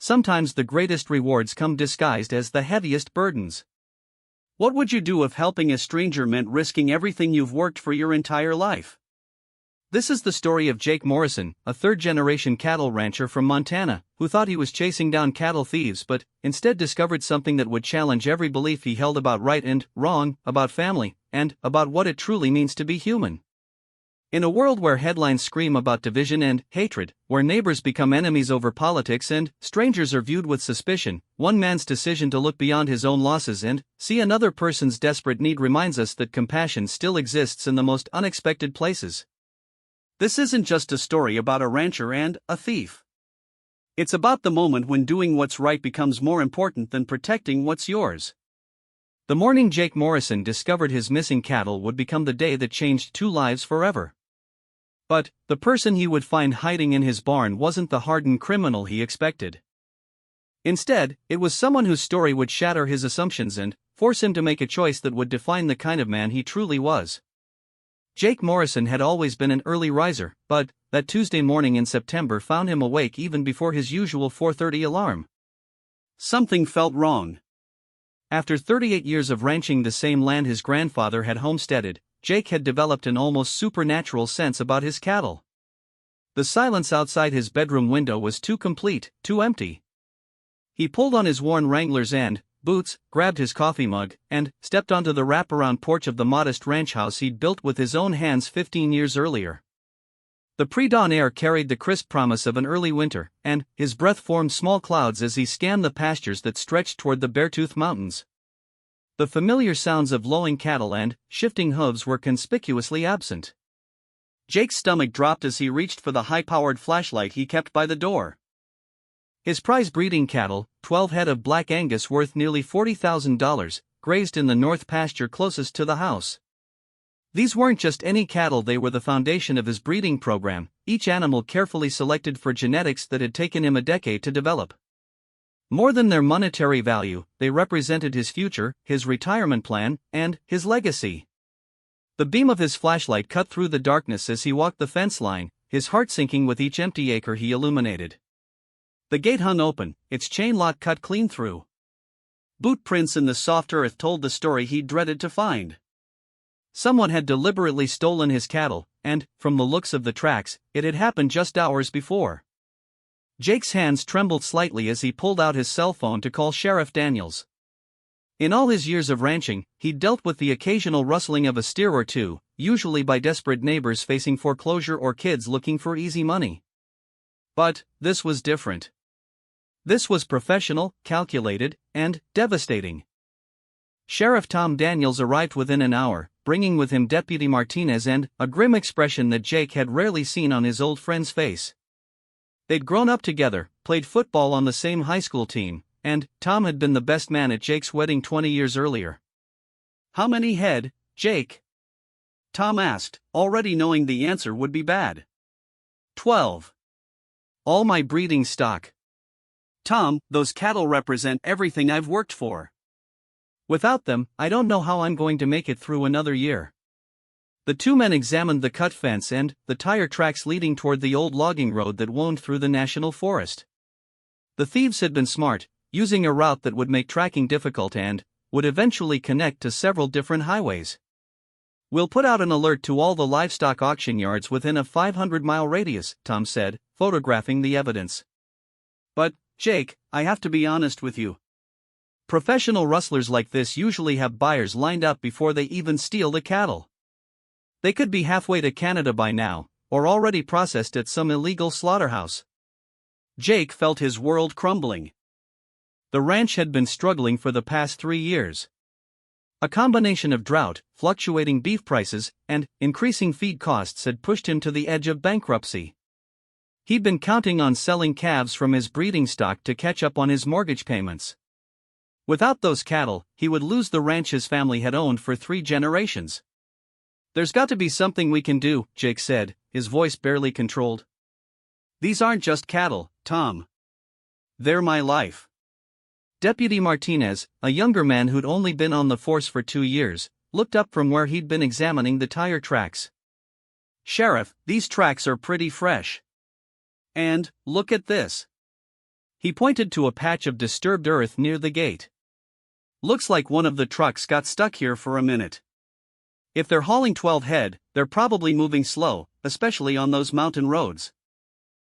sometimes the greatest rewards come disguised as the heaviest burdens. What would you do if helping a stranger meant risking everything you've worked for your entire life? This is the story of Jake Morrison, a third-generation cattle rancher from Montana, who thought he was chasing down cattle thieves but instead discovered something that would challenge every belief he held about right and wrong, about family, and about what it truly means to be human. In a world where headlines scream about division and hatred, where neighbors become enemies over politics and strangers are viewed with suspicion, one man's decision to look beyond his own losses and see another person's desperate need reminds us that compassion still exists in the most unexpected places. This isn't just a story about a rancher and a thief. It's about the moment when doing what's right becomes more important than protecting what's yours. The morning Jake Morrison discovered his missing cattle would become the day that changed two lives forever. But the person he would find hiding in his barn wasn't the hardened criminal he expected. Instead, it was someone whose story would shatter his assumptions and force him to make a choice that would define the kind of man he truly was. Jake Morrison had always been an early riser, but that Tuesday morning in September found him awake even before his usual 4:30 alarm. Something felt wrong. After 38 years of ranching the same land his grandfather had homesteaded, Jake had developed an almost supernatural sense about his cattle. The silence outside his bedroom window was too complete, too empty. He pulled on his worn Wranglers and boots, grabbed his coffee mug, and stepped onto the wraparound porch of the modest ranch house he'd built with his own hands 15 years earlier. The pre-dawn air carried the crisp promise of an early winter, and his breath formed small clouds as he scanned the pastures that stretched toward the Beartooth Mountains. The familiar sounds of lowing cattle and shifting hooves were conspicuously absent. Jake's stomach dropped as he reached for the high-powered flashlight he kept by the door. His prize breeding cattle, 12 head of Black Angus worth nearly $40,000, grazed in the north pasture closest to the house. These weren't just any cattle, they were the foundation of his breeding program, each animal carefully selected for genetics that had taken him a decade to develop. More than their monetary value, they represented his future, his retirement plan, and his legacy. The beam of his flashlight cut through the darkness as he walked the fence line, his heart sinking with each empty acre he illuminated. The gate hung open, its chain lock cut clean through. Boot prints in the soft earth told the story he dreaded to find. Someone had deliberately stolen his cattle, and, from the looks of the tracks, it had happened just hours before. Jake's hands trembled slightly as he pulled out his cell phone to call Sheriff Daniels. In all his years of ranching, he'd dealt with the occasional rustling of a steer or two, usually by desperate neighbors facing foreclosure or kids looking for easy money. But this was different. This was professional, calculated, and devastating. Sheriff Tom Daniels arrived within an hour, bringing with him Deputy Martinez and a grim expression that Jake had rarely seen on his old friend's face. They'd grown up together, played football on the same high school team, and Tom had been the best man at Jake's wedding 20 years earlier. "How many head, Jake?" Tom asked, already knowing the answer would be bad. 12. All my breeding stock. Tom, those cattle represent everything I've worked for. Without them, I don't know how I'm going to make it through another year. The two men examined the cut fence and the tire tracks leading toward the old logging road that wound through the national forest. The thieves had been smart, using a route that would make tracking difficult and would eventually connect to several different highways. "We'll put out an alert to all the livestock auction yards within a 500-mile radius," Tom said, photographing the evidence. "But, Jake, I have to be honest with you. Professional rustlers like this usually have buyers lined up before they even steal the cattle. They could be halfway to Canada by now, or already processed at some illegal slaughterhouse." Jake felt his world crumbling. The ranch had been struggling for the past 3 years. A combination of drought, fluctuating beef prices, and increasing feed costs had pushed him to the edge of bankruptcy. He'd been counting on selling calves from his breeding stock to catch up on his mortgage payments. Without those cattle, he would lose the ranch his family had owned for 3 generations. "There's got to be something we can do," Jake said, his voice barely controlled. "These aren't just cattle, Tom. They're my life." Deputy Martinez, a younger man who'd only been on the force for 2 years, looked up from where he'd been examining the tire tracks. "Sheriff, these tracks are pretty fresh. And, look at this." He pointed to a patch of disturbed earth near the gate. Looks like one of the trucks got stuck here for a minute. If they're hauling 12 head, they're probably moving slow, especially on those mountain roads.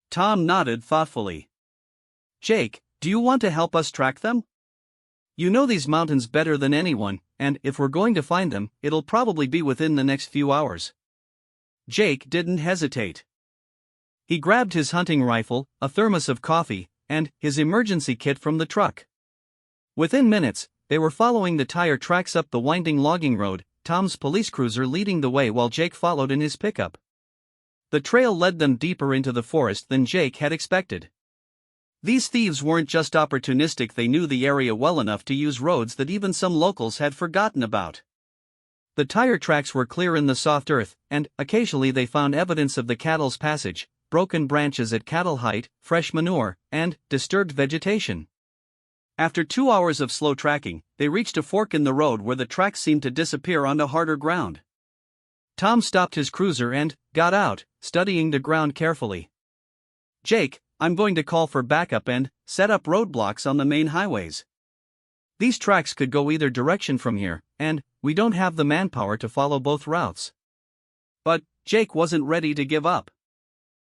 Tom nodded thoughtfully. Jake, do you want to help us track them? You know these mountains better than anyone, and if we're going to find them, it'll probably be within the next few hours. Jake didn't hesitate. He grabbed his hunting rifle, a thermos of coffee, and his emergency kit from the truck. Within minutes, they were following the tire tracks up the winding logging road, Tom's police cruiser leading the way while Jake followed in his pickup. The trail led them deeper into the forest than Jake had expected. These thieves weren't just opportunistic, they knew the area well enough to use roads that even some locals had forgotten about. The tire tracks were clear in the soft earth, and occasionally they found evidence of the cattle's passage, broken branches at cattle height, fresh manure, and disturbed vegetation. After 2 hours of slow tracking, they reached a fork in the road where the tracks seemed to disappear onto harder ground. Tom stopped his cruiser and got out, studying the ground carefully. Jake, I'm going to call for backup and set up roadblocks on the main highways. These tracks could go either direction from here, and we don't have the manpower to follow both routes. But Jake wasn't ready to give up.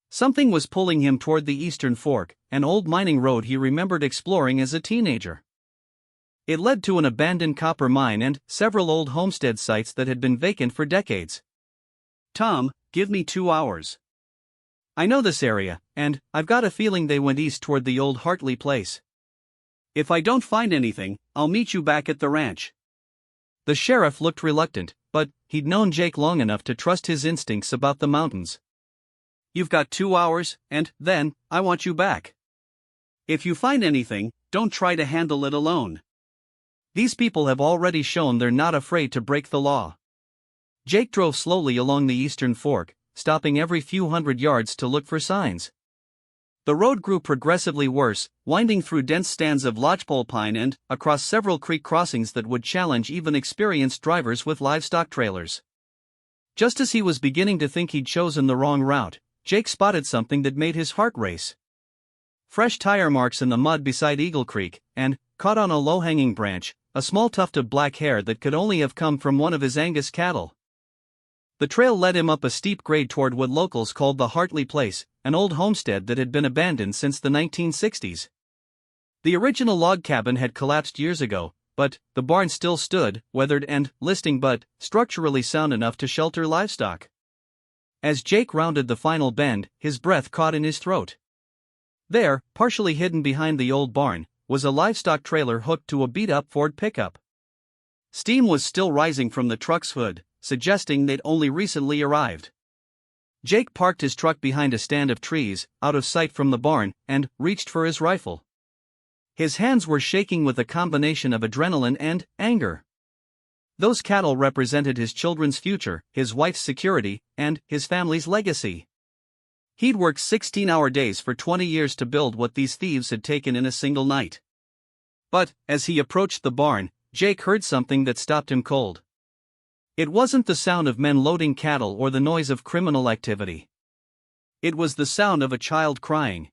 Something was pulling him toward the eastern fork, an old mining road he remembered exploring as a teenager. It led to an abandoned copper mine and several old homestead sites that had been vacant for decades. Tom, give me 2 hours. I know this area, and I've got a feeling they went east toward the old Hartley place. If I don't find anything, I'll meet you back at the ranch. The sheriff looked reluctant, but he'd known Jake long enough to trust his instincts about the mountains. You've got 2 hours, and then, I want you back. If you find anything, don't try to handle it alone. These people have already shown they're not afraid to break the law. Jake drove slowly along the eastern fork, stopping every few hundred yards to look for signs. The road grew progressively worse, winding through dense stands of lodgepole pine and across several creek crossings that would challenge even experienced drivers with livestock trailers. Just as he was beginning to think he'd chosen the wrong route, Jake spotted something that made his heart race. Fresh tire marks in the mud beside Eagle Creek, and, caught on a low-hanging branch, a small tuft of black hair that could only have come from one of his Angus cattle. The trail led him up a steep grade toward what locals called the Hartley Place, an old homestead that had been abandoned since the 1960s. The original log cabin had collapsed years ago, but the barn still stood, weathered and listing but structurally sound enough to shelter livestock. As Jake rounded the final bend, his breath caught in his throat. There, partially hidden behind the old barn, was a livestock trailer hooked to a beat-up Ford pickup. Steam was still rising from the truck's hood, suggesting they'd only recently arrived. Jake parked his truck behind a stand of trees, out of sight from the barn, and reached for his rifle. His hands were shaking with a combination of adrenaline and anger. Those cattle represented his children's future, his wife's security, and his family's legacy. He'd worked 16-hour days for 20 years to build what these thieves had taken in a single night. But, as he approached the barn, Jake heard something that stopped him cold. It wasn't the sound of men loading cattle or the noise of criminal activity. It was the sound of a child crying.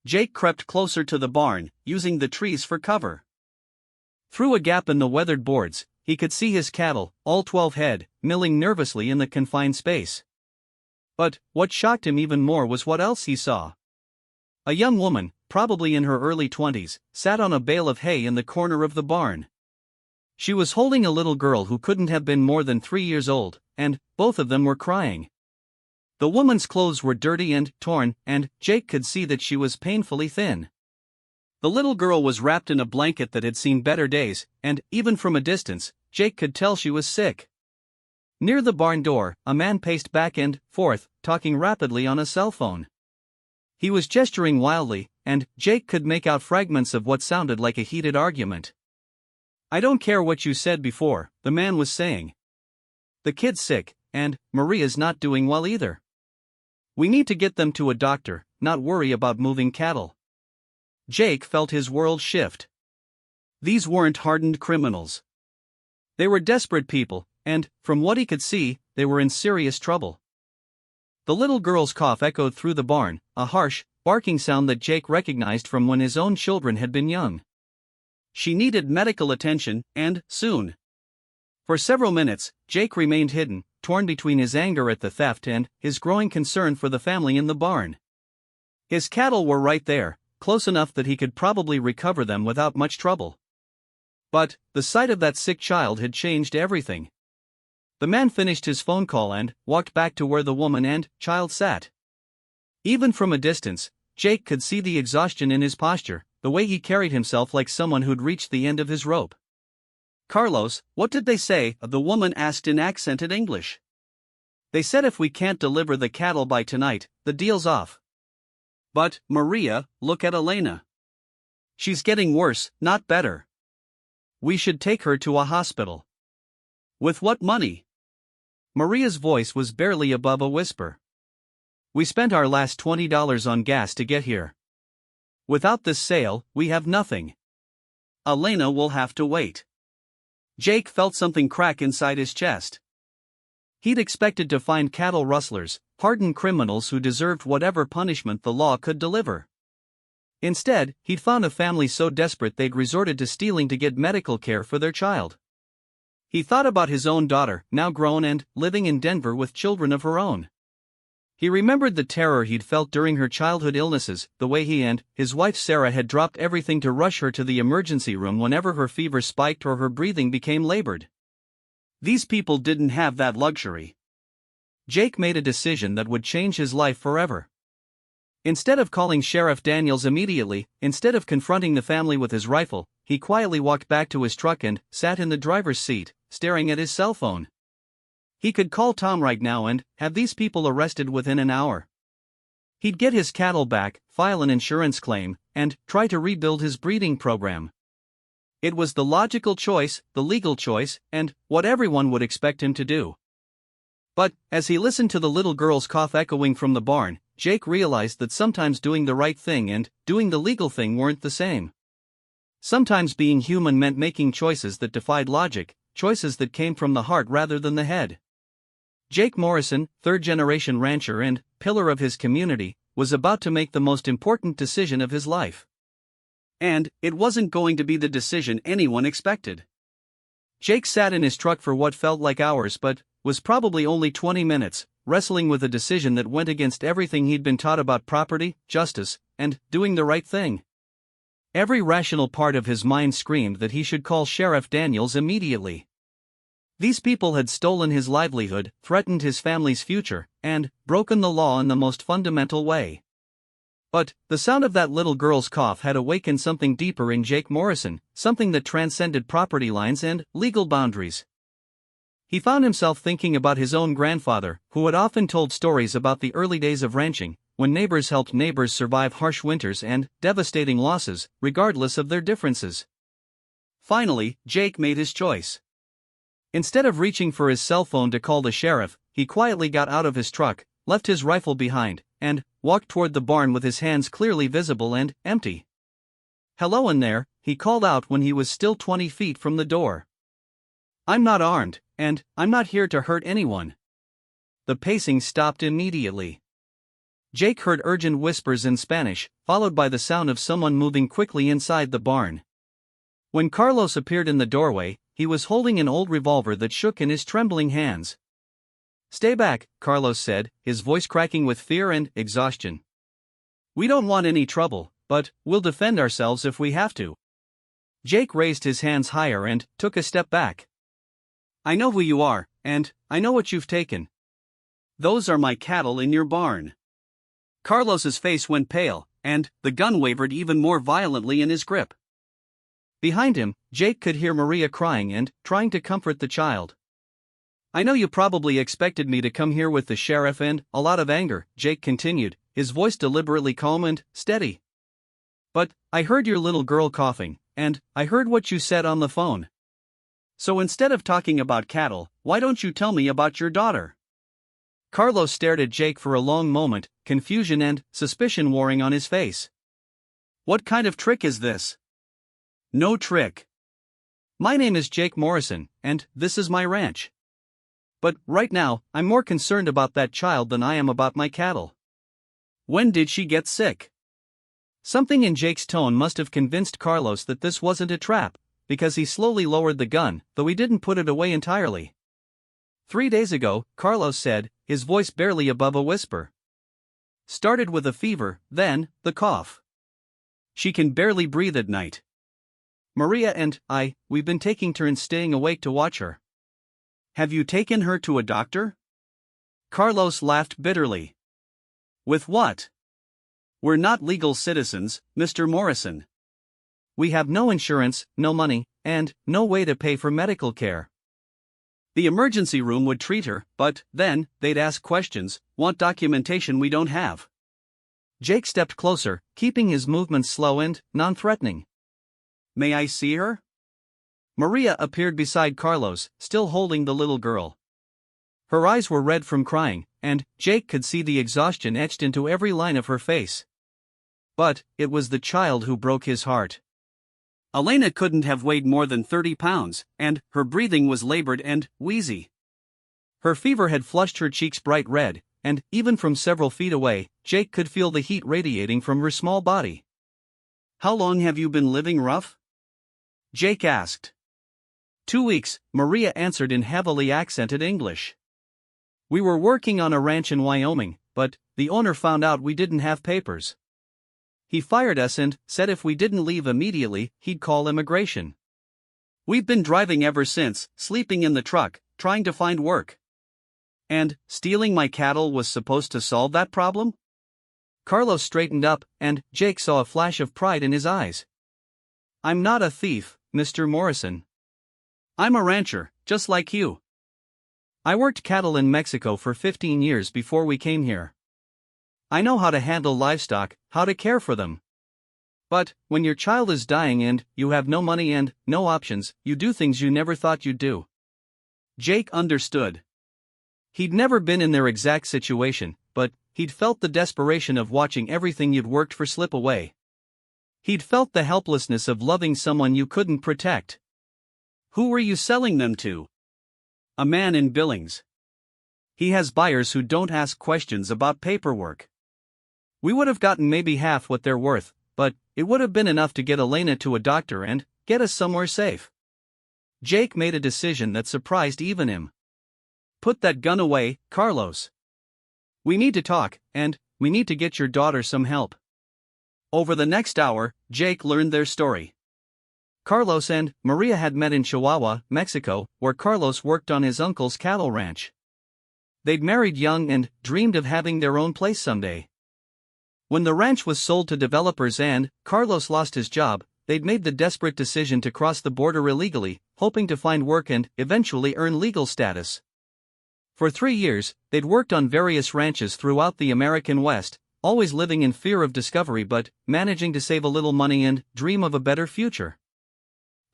Jake crept closer to the barn, using the trees for cover. Through a gap in the weathered boards, he could see his cattle, all 12 head, milling nervously in the confined space. But what shocked him even more was what else he saw. A young woman, probably in her early 20s, sat on a bale of hay in the corner of the barn. She was holding a little girl who couldn't have been more than 3 years old, and both of them were crying. The woman's clothes were dirty and torn, and Jake could see that she was painfully thin. The little girl was wrapped in a blanket that had seen better days, and even from a distance, Jake could tell she was sick. Near the barn door, a man paced back and forth, talking rapidly on a cell phone. He was gesturing wildly, and Jake could make out fragments of what sounded like a heated argument. "I don't care what you said before," the man was saying. "The kid's sick, and Maria's not doing well either. We need to get them to a doctor, not worry about moving cattle." Jake felt his world shift. These weren't hardened criminals. They were desperate people, and, from what he could see, they were in serious trouble. The little girl's cough echoed through the barn, a harsh, barking sound that Jake recognized from when his own children had been young. She needed medical attention, and soon. For several minutes, Jake remained hidden, torn between his anger at the theft and his growing concern for the family in the barn. His cattle were right there, close enough that he could probably recover them without much trouble. But the sight of that sick child had changed everything. The man finished his phone call and walked back to where the woman and child sat. Even from a distance, Jake could see the exhaustion in his posture, the way he carried himself like someone who'd reached the end of his rope. "Carlos, what did they say?" the woman asked in accented English. "They said if we can't deliver the cattle by tonight, the deal's off." "But, Maria, look at Elena. She's getting worse, not better. We should take her to a hospital." "With what money?" Maria's voice was barely above a whisper. "We spent our last $20 on gas to get here. Without this sale, we have nothing. Elena will have to wait." Jake felt something crack inside his chest. He'd expected to find cattle rustlers, hardened criminals who deserved whatever punishment the law could deliver. Instead, he'd found a family so desperate they'd resorted to stealing to get medical care for their child. He thought about his own daughter, now grown and living in Denver with children of her own. He remembered the terror he'd felt during her childhood illnesses, the way he and his wife Sarah had dropped everything to rush her to the emergency room whenever her fever spiked or her breathing became labored. These people didn't have that luxury. Jake made a decision that would change his life forever. Instead of calling Sheriff Daniels immediately, instead of confronting the family with his rifle, he quietly walked back to his truck and sat in the driver's seat, staring at his cell phone. He could call Tom right now and have these people arrested within an hour. He'd get his cattle back, file an insurance claim, and try to rebuild his breeding program. It was the logical choice, the legal choice, and what everyone would expect him to do. But, as he listened to the little girl's cough echoing from the barn, Jake realized that sometimes doing the right thing and doing the legal thing weren't the same. Sometimes being human meant making choices that defied logic, choices that came from the heart rather than the head. Jake Morrison, third-generation rancher and pillar of his community, was about to make the most important decision of his life. And it wasn't going to be the decision anyone expected. Jake sat in his truck for what felt like hours but was probably only 20 minutes, wrestling with a decision that went against everything he'd been taught about property, justice, and doing the right thing. Every rational part of his mind screamed that he should call Sheriff Daniels immediately. These people had stolen his livelihood, threatened his family's future, and broken the law in the most fundamental way. But the sound of that little girl's cough had awakened something deeper in Jake Morrison, something that transcended property lines and legal boundaries. He found himself thinking about his own grandfather, who had often told stories about the early days of ranching, when neighbors helped neighbors survive harsh winters and devastating losses, regardless of their differences. Finally, Jake made his choice. Instead of reaching for his cell phone to call the sheriff, he quietly got out of his truck, left his rifle behind, and walked toward the barn with his hands clearly visible and empty. "Hello in there," he called out when he was still 20 feet from the door. "I'm not armed, and I'm not here to hurt anyone." The pacing stopped immediately. Jake heard urgent whispers in Spanish, followed by the sound of someone moving quickly inside the barn. When Carlos appeared in the doorway, he was holding an old revolver that shook in his trembling hands. "Stay back," Carlos said, his voice cracking with fear and exhaustion. "We don't want any trouble, but we'll defend ourselves if we have to." Jake raised his hands higher and took a step back. "I know who you are, and I know what you've taken. Those are my cattle in your barn." Carlos's face went pale, and the gun wavered even more violently in his grip. Behind him, Jake could hear Maria crying and trying to comfort the child. "I know you probably expected me to come here with the sheriff and a lot of anger," Jake continued, his voice deliberately calm and steady. "But I heard your little girl coughing, and I heard what you said on the phone. So instead of talking about cattle, why don't you tell me about your daughter?" Carlos stared at Jake for a long moment, confusion and suspicion warring on his face. "What kind of trick is this?" "No trick. My name is Jake Morrison, and this is my ranch. But right now, I'm more concerned about that child than I am about my cattle." "When did she get sick?" Something in Jake's tone must have convinced Carlos that this wasn't a trap, because he slowly lowered the gun, though he didn't put it away entirely. 3 days ago, Carlos said, his voice barely above a whisper. Started with a fever, then, the cough. She can barely breathe at night. Maria and we've been taking turns staying awake to watch her. Have you taken her to a doctor? Carlos laughed bitterly. With what? We're not legal citizens, Mr. Morrison. We have no insurance, no money, and no way to pay for medical care. The emergency room would treat her, but then they'd ask questions, want documentation we don't have. Jake stepped closer, keeping his movements slow and non-threatening. May I see her? Maria appeared beside Carlos, still holding the little girl. Her eyes were red from crying, and Jake could see the exhaustion etched into every line of her face. But it was the child who broke his heart. Elena couldn't have weighed more than 30 pounds, and her breathing was labored and wheezy. Her fever had flushed her cheeks bright red, and even from several feet away, Jake could feel the heat radiating from her small body. How long have you been living rough? Jake asked. 2 weeks, Maria answered in heavily accented English. We were working on a ranch in Wyoming, but the owner found out we didn't have papers. He fired us and said if we didn't leave immediately, he'd call immigration. We've been driving ever since, sleeping in the truck, trying to find work. And stealing my cattle was supposed to solve that problem? Carlos straightened up, and Jake saw a flash of pride in his eyes. I'm not a thief, Mr. Morrison. I'm a rancher, just like you. I worked cattle in Mexico for 15 years before we came here. I know how to handle livestock, how to care for them. But when your child is dying and you have no money and no options, you do things you never thought you'd do. Jake understood. He'd never been in their exact situation, but he'd felt the desperation of watching everything you'd worked for slip away. He'd felt the helplessness of loving someone you couldn't protect. Who were you selling them to? A man in Billings. He has buyers who don't ask questions about paperwork. We would have gotten maybe half what they're worth, but it would have been enough to get Elena to a doctor and get us somewhere safe. Jake made a decision that surprised even him. Put that gun away, Carlos. We need to talk, and we need to get your daughter some help. Over the next hour, Jake learned their story. Carlos and Maria had met in Chihuahua, Mexico, where Carlos worked on his uncle's cattle ranch. They'd married young and dreamed of having their own place someday. When the ranch was sold to developers and Carlos lost his job, they'd made the desperate decision to cross the border illegally, hoping to find work and eventually earn legal status. For 3 years, they'd worked on various ranches throughout the American West, always living in fear of discovery but managing to save a little money and dream of a better future.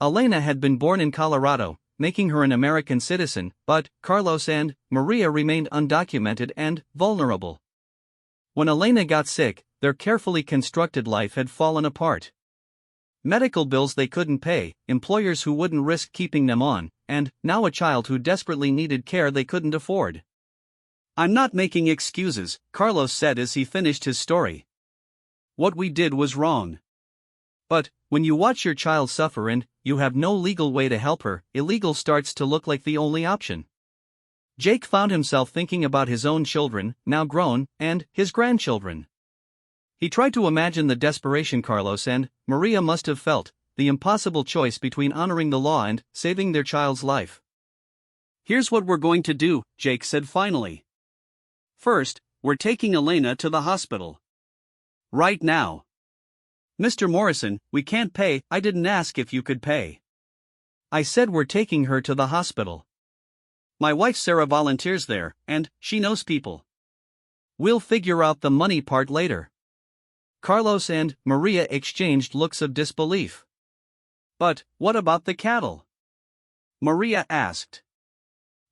Elena had been born in Colorado, making her an American citizen, but Carlos and Maria remained undocumented and vulnerable. When Elena got sick, their carefully constructed life had fallen apart. Medical bills they couldn't pay, employers who wouldn't risk keeping them on, and now a child who desperately needed care they couldn't afford. I'm not making excuses, Carlos said as he finished his story. What we did was wrong. But when you watch your child suffer and you have no legal way to help her, illegal starts to look like the only option. Jake found himself thinking about his own children, now grown, and his grandchildren. He tried to imagine the desperation Carlos and Maria must have felt, the impossible choice between honoring the law and saving their child's life. Here's what we're going to do, Jake said finally. First, we're taking Elena to the hospital. Right now. Mr. Morrison, we can't pay. I didn't ask if you could pay. I said we're taking her to the hospital. My wife Sarah volunteers there, and she knows people. We'll figure out the money part later. Carlos and Maria exchanged looks of disbelief. But what about the cattle? Maria asked.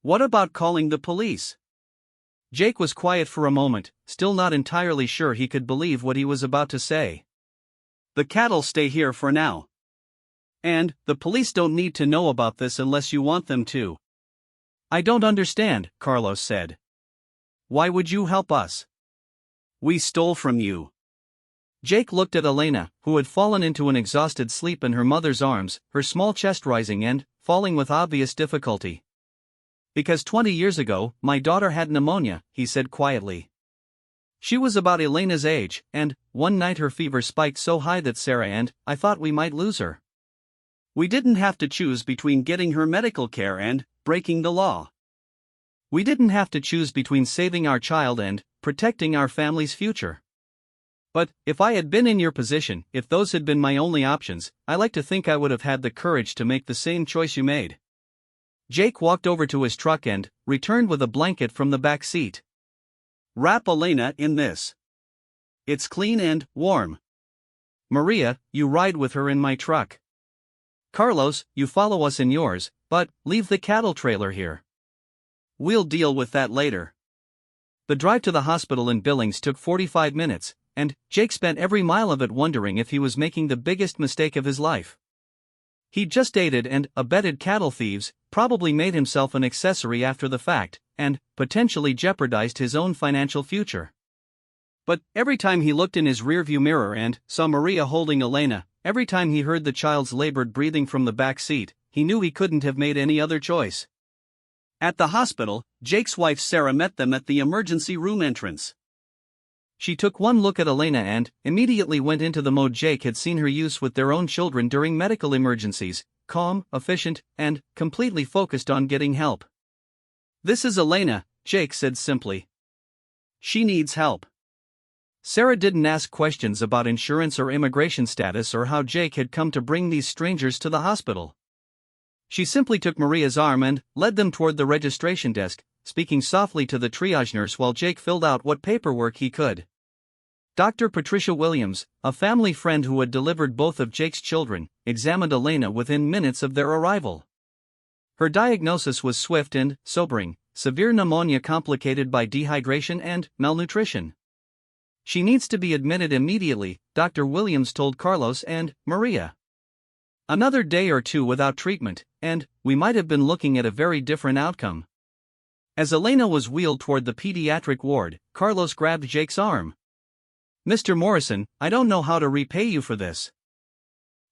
What about calling the police? Jake was quiet for a moment, still not entirely sure he could believe what he was about to say. The cattle stay here for now. And the police don't need to know about this unless you want them to. I don't understand, Carlos said. Why would you help us? We stole from you. Jake looked at Elena, who had fallen into an exhausted sleep in her mother's arms, her small chest rising and falling with obvious difficulty. "Because 20 years ago, my daughter had pneumonia," he said quietly. "She was about Elena's age, and one night her fever spiked so high that Sarah and I thought we might lose her. We didn't have to choose between getting her medical care and breaking the law. We didn't have to choose between saving our child and protecting our family's future. But if I had been in your position, if those had been my only options, I like to think I would have had the courage to make the same choice you made." Jake walked over to his truck and returned with a blanket from the back seat. "Wrap Elena in this. It's clean and warm. Maria, you ride with her in my truck. Carlos, you follow us in yours, but leave the cattle trailer here. We'll deal with that later." The drive to the hospital in Billings took 45 minutes, and Jake spent every mile of it wondering if he was making the biggest mistake of his life. He'd just aided and abetted cattle thieves, probably made himself an accessory after the fact, and potentially jeopardized his own financial future. But every time he looked in his rearview mirror and saw Maria holding Elena, every time he heard the child's labored breathing from the back seat, he knew he couldn't have made any other choice. At the hospital, Jake's wife Sarah met them at the emergency room entrance. She took one look at Elena and immediately went into the mode Jake had seen her use with their own children during medical emergencies: calm, efficient, and completely focused on getting help. "This is Elena," Jake said simply. "She needs help." Sarah didn't ask questions about insurance or immigration status or how Jake had come to bring these strangers to the hospital. She simply took Maria's arm and led them toward the registration desk, speaking softly to the triage nurse while Jake filled out what paperwork he could. Dr. Patricia Williams, a family friend who had delivered both of Jake's children, examined Elena within minutes of their arrival. Her diagnosis was swift and sobering: severe pneumonia complicated by dehydration and malnutrition. "She needs to be admitted immediately," Dr. Williams told Carlos and Maria. "Another day or two without treatment, and we might have been looking at a very different outcome." As Elena was wheeled toward the pediatric ward, Carlos grabbed Jake's arm. "Mr. Morrison, I don't know how to repay you for this.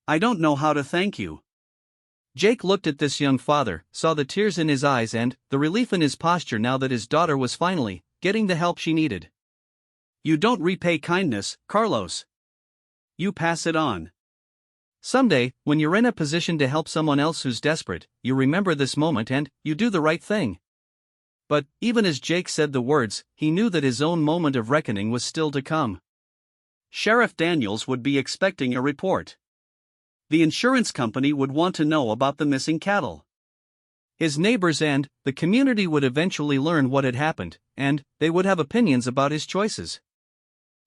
I don't know how to thank you." Jake looked at this young father, saw the tears in his eyes and the relief in his posture now that his daughter was finally getting the help she needed. "You don't repay kindness, Carlos. You pass it on. Someday, when you're in a position to help someone else who's desperate, you remember this moment and you do the right thing." But even as Jake said the words, he knew that his own moment of reckoning was still to come. Sheriff Daniels would be expecting a report. The insurance company would want to know about the missing cattle. His neighbors and the community would eventually learn what had happened, and they would have opinions about his choices.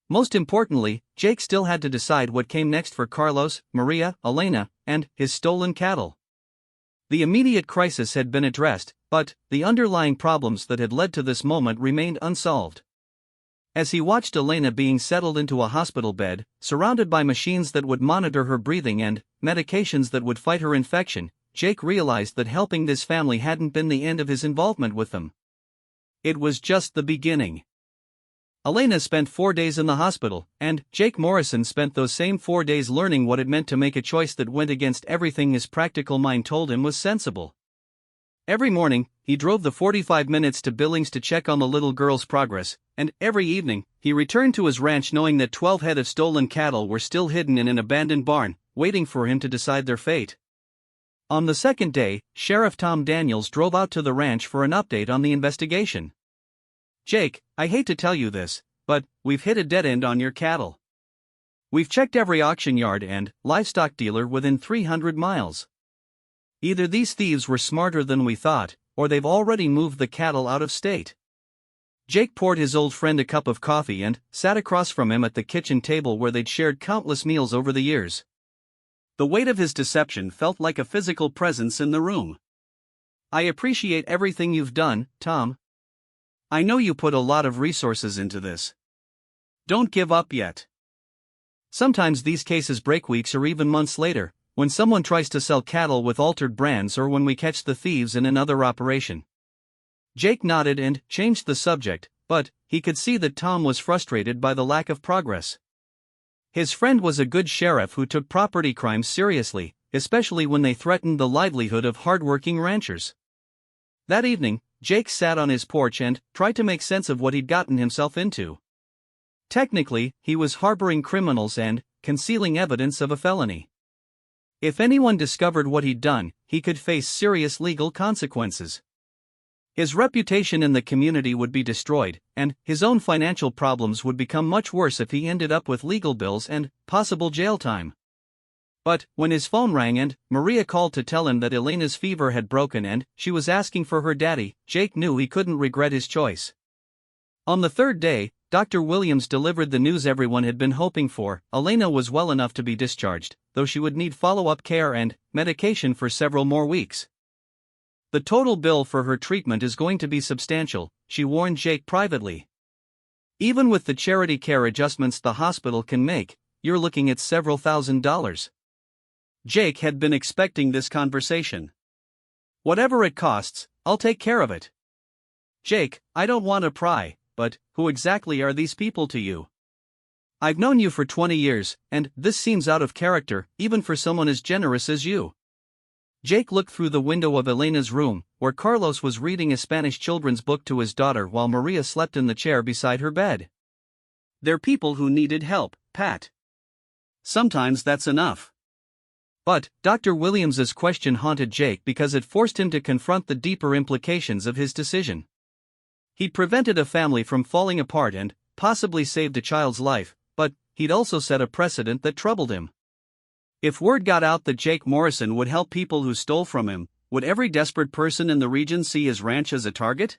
Most importantly, Jake still had to decide what came next for Carlos, Maria, Elena, and his stolen cattle. The immediate crisis had been addressed, but the underlying problems that had led to this moment remained unsolved. As he watched Elena being settled into a hospital bed, surrounded by machines that would monitor her breathing and medications that would fight her infection, Jake realized that helping this family hadn't been the end of his involvement with them. It was just the beginning. Elena spent 4 days in the hospital, and Jake Morrison spent those same 4 days learning what it meant to make a choice that went against everything his practical mind told him was sensible. Every morning, he drove the 45 minutes to Billings to check on the little girl's progress, and every evening, he returned to his ranch knowing that 12 head of stolen cattle were still hidden in an abandoned barn, waiting for him to decide their fate. On the second day, Sheriff Tom Daniels drove out to the ranch for an update on the investigation. "Jake, I hate to tell you this, but we've hit a dead end on your cattle. We've checked every auction yard and livestock dealer within 300 miles. Either these thieves were smarter than we thought, or they've already moved the cattle out of state." Jake poured his old friend a cup of coffee and sat across from him at the kitchen table where they'd shared countless meals over the years. The weight of his deception felt like a physical presence in the room. "I appreciate everything you've done, Tom. I know you put a lot of resources into this. Don't give up yet. Sometimes these cases break weeks or even months later, when someone tries to sell cattle with altered brands or when we catch the thieves in another operation." Jake nodded and changed the subject, but he could see that Tom was frustrated by the lack of progress. His friend was a good sheriff who took property crimes seriously, especially when they threatened the livelihood of hardworking ranchers. That evening, Jake sat on his porch and tried to make sense of what he'd gotten himself into. Technically, he was harboring criminals and concealing evidence of a felony. If anyone discovered what he'd done, he could face serious legal consequences. His reputation in the community would be destroyed, and his own financial problems would become much worse if he ended up with legal bills and possible jail time. But when his phone rang and Maria called to tell him that Elena's fever had broken and she was asking for her daddy, Jake knew he couldn't regret his choice. On the third day, Dr. Williams delivered the news everyone had been hoping for. Elena was well enough to be discharged, though she would need follow-up care and medication for several more weeks. The total bill for her treatment is going to be substantial, she warned Jake privately. Even with the charity care adjustments the hospital can make, you're looking at several $1,000s. Jake had been expecting this conversation. Whatever it costs, I'll take care of it. Jake, I don't want to pry, but who exactly are these people to you? I've known you for 20 years, and this seems out of character, even for someone as generous as you. Jake looked through the window of Elena's room, where Carlos was reading a Spanish children's book to his daughter while Maria slept in the chair beside her bed. They're people who needed help, Pat. Sometimes that's enough. But Dr. Williams's question haunted Jake because it forced him to confront the deeper implications of his decision. He'd prevented a family from falling apart and possibly saved a child's life, but he'd also set a precedent that troubled him. If word got out that Jake Morrison would help people who stole from him, would every desperate person in the region see his ranch as a target?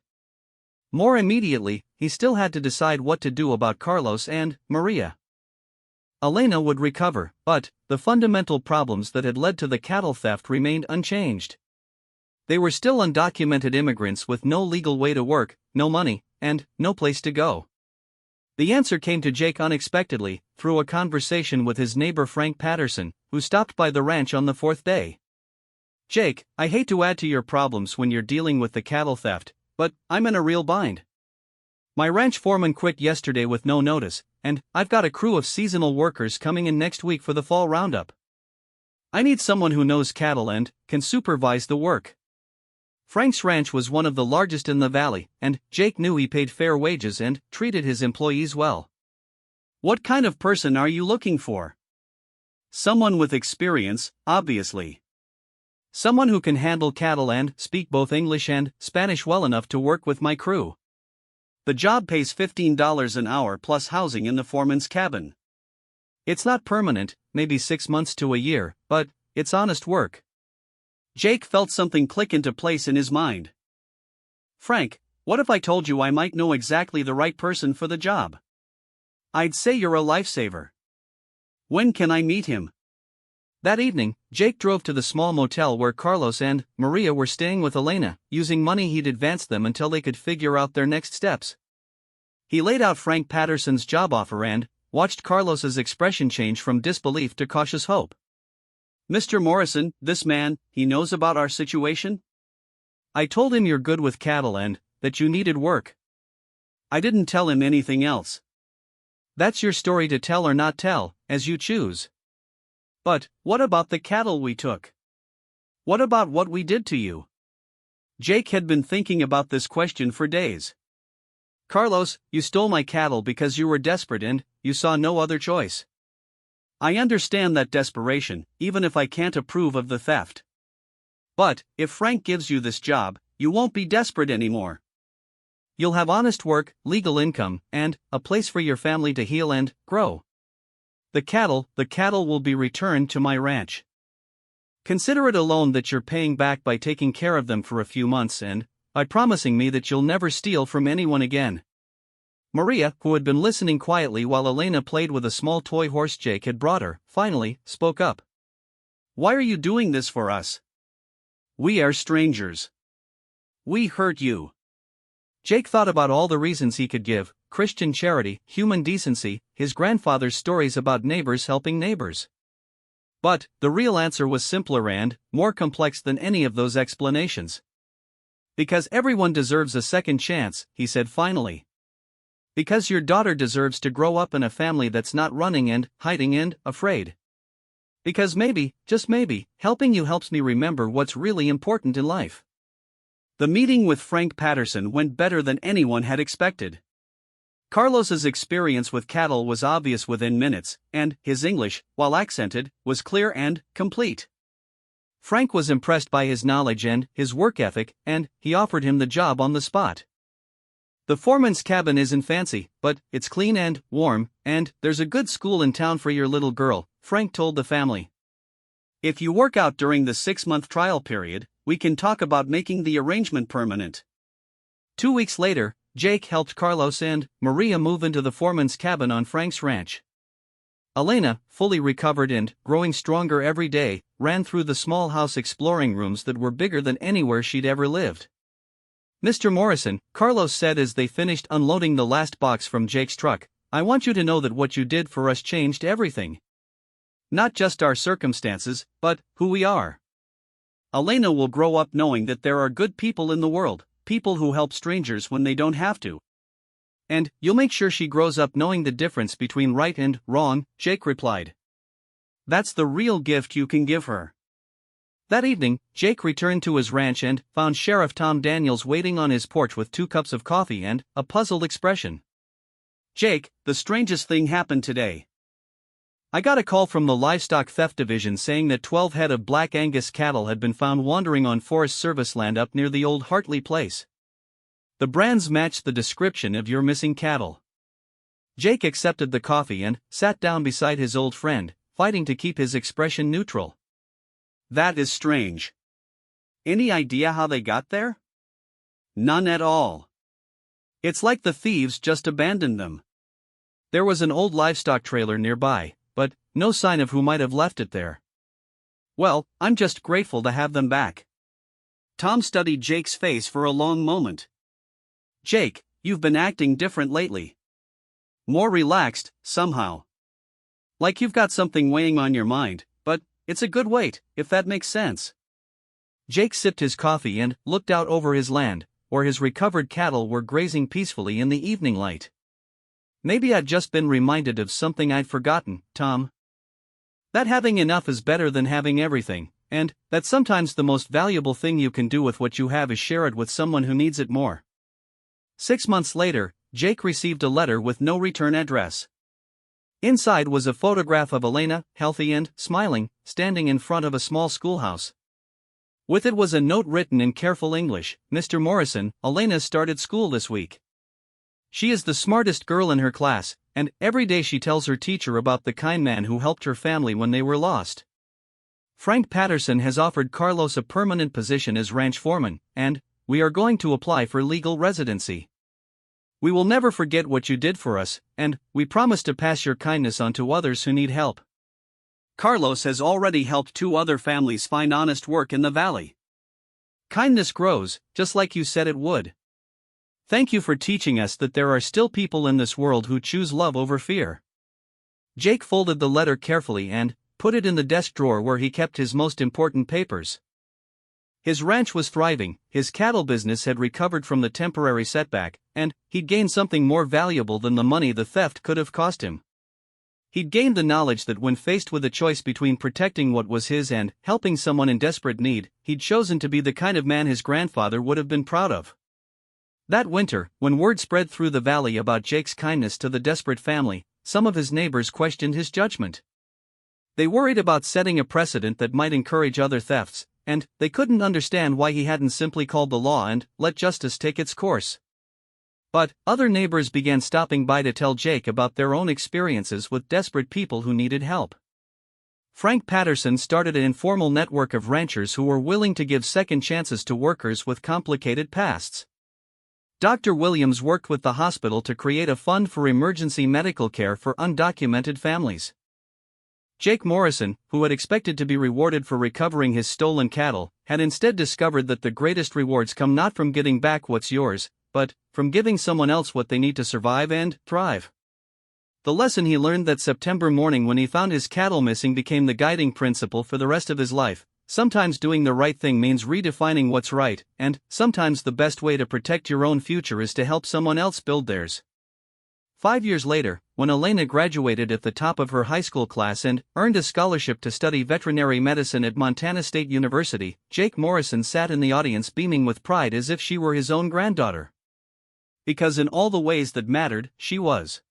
More immediately, he still had to decide what to do about Carlos and Maria. Elena would recover, but the fundamental problems that had led to the cattle theft remained unchanged. They were still undocumented immigrants with no legal way to work, no money, and no place to go. The answer came to Jake unexpectedly, through a conversation with his neighbor Frank Patterson, who stopped by the ranch on the fourth day. Jake, I hate to add to your problems when you're dealing with the cattle theft, but I'm in a real bind. My ranch foreman quit yesterday with no notice, and I've got a crew of seasonal workers coming in next week for the fall roundup. I need someone who knows cattle and can supervise the work. Frank's ranch was one of the largest in the valley, and Jake knew he paid fair wages and treated his employees well. What kind of person are you looking for? Someone with experience, obviously. Someone who can handle cattle and speak both English and Spanish well enough to work with my crew. The job pays $15 an hour plus housing in the foreman's cabin. It's not permanent, maybe 6 months to a year, but it's honest work. Jake felt something click into place in his mind. Frank, what if I told you I might know exactly the right person for the job? I'd say you're a lifesaver. When can I meet him? That evening, Jake drove to the small motel where Carlos and Maria were staying with Elena, using money he'd advanced them until they could figure out their next steps. He laid out Frank Patterson's job offer and watched Carlos's expression change from disbelief to cautious hope. Mr. Morrison, this man, he knows about our situation? I told him you're good with cattle and that you needed work. I didn't tell him anything else. That's your story to tell or not tell, as you choose. But what about the cattle we took? What about what we did to you? Jake had been thinking about this question for days. Carlos, you stole my cattle because you were desperate and you saw no other choice. I understand that desperation, even if I can't approve of the theft. But if Frank gives you this job, you won't be desperate anymore. You'll have honest work, legal income, and a place for your family to heal and grow. The cattle will be returned to my ranch. Consider it a loan that you're paying back by taking care of them for a few months and by promising me that you'll never steal from anyone again. Maria, who had been listening quietly while Elena played with a small toy horse Jake had brought her, finally spoke up. Why are you doing this for us? We are strangers. We hurt you. Jake thought about all the reasons he could give: Christian charity, human decency, his grandfather's stories about neighbors helping neighbors. But the real answer was simpler and more complex than any of those explanations. Because everyone deserves a second chance, he said finally. Because your daughter deserves to grow up in a family that's not running and hiding and afraid. Because maybe, just maybe, helping you helps me remember what's really important in life. The meeting with Frank Patterson went better than anyone had expected. Carlos's experience with cattle was obvious within minutes, and his English, while accented, was clear and complete. Frank was impressed by his knowledge and his work ethic, and he offered him the job on the spot. The foreman's cabin isn't fancy, but it's clean and warm, and there's a good school in town for your little girl, Frank told the family. If you work out during the 6-month trial period, we can talk about making the arrangement permanent. 2 weeks later, Jake helped Carlos and Maria move into the foreman's cabin on Frank's ranch. Elena, fully recovered and growing stronger every day, ran through the small house exploring rooms that were bigger than anywhere she'd ever lived. "Mr. Morrison," Carlos said as they finished unloading the last box from Jake's truck, "I want you to know that what you did for us changed everything. Not just our circumstances, but who we are. Elena will grow up knowing that there are good people in the world, people who help strangers when they don't have to. And you'll make sure she grows up knowing the difference between right and wrong," Jake replied. "That's the real gift you can give her." That evening, Jake returned to his ranch and found Sheriff Tom Daniels waiting on his porch with 2 cups of coffee and a puzzled expression. "Jake, the strangest thing happened today. I got a call from the Livestock Theft Division saying that 12 head of Black Angus cattle had been found wandering on Forest Service land up near the old Hartley place. The brands matched the description of your missing cattle." Jake accepted the coffee and sat down beside his old friend, fighting to keep his expression neutral. "That is strange. Any idea how they got there?" "None at all. It's like the thieves just abandoned them. There was an old livestock trailer nearby, but no sign of who might have left it there." "Well, I'm just grateful to have them back." Tom studied Jake's face for a long moment. "Jake, you've been acting different lately. More relaxed, somehow. Like you've got something weighing on your mind, but it's a good weight, if that makes sense." Jake sipped his coffee and looked out over his land, where his recovered cattle were grazing peacefully in the evening light. "Maybe I'd just been reminded of something I'd forgotten, Tom. That having enough is better than having everything, and that sometimes the most valuable thing you can do with what you have is share it with someone who needs it more." 6 months later, Jake received a letter with no return address. Inside was a photograph of Elena, healthy and smiling, standing in front of a small schoolhouse. With it was a note written in careful English: "Mr. Morrison, Elena started school this week. She is the smartest girl in her class, and every day she tells her teacher about the kind man who helped her family when they were lost. Frank Patterson has offered Carlos a permanent position as ranch foreman, and we are going to apply for legal residency. We will never forget what you did for us, and we promise to pass your kindness on to others who need help. Carlos has already helped 2 other families find honest work in the valley. Kindness grows, just like you said it would. Thank you for teaching us that there are still people in this world who choose love over fear." Jake folded the letter carefully and put it in the desk drawer where he kept his most important papers. His ranch was thriving, his cattle business had recovered from the temporary setback, and he'd gained something more valuable than the money the theft could have cost him. He'd gained the knowledge that when faced with a choice between protecting what was his and helping someone in desperate need, he'd chosen to be the kind of man his grandfather would have been proud of. That winter, when word spread through the valley about Jake's kindness to the desperate family, some of his neighbors questioned his judgment. They worried about setting a precedent that might encourage other thefts, and they couldn't understand why he hadn't simply called the law and let justice take its course. But other neighbors began stopping by to tell Jake about their own experiences with desperate people who needed help. Frank Patterson started an informal network of ranchers who were willing to give second chances to workers with complicated pasts. Dr. Williams worked with the hospital to create a fund for emergency medical care for undocumented families. Jake Morrison, who had expected to be rewarded for recovering his stolen cattle, had instead discovered that the greatest rewards come not from getting back what's yours, but from giving someone else what they need to survive and thrive. The lesson he learned that September morning when he found his cattle missing became the guiding principle for the rest of his life. Sometimes doing the right thing means redefining what's right, and sometimes the best way to protect your own future is to help someone else build theirs. 5 years later, when Elena graduated at the top of her high school class and earned a scholarship to study veterinary medicine at Montana State University, Jake Morrison sat in the audience beaming with pride as if she were his own granddaughter. Because in all the ways that mattered, she was.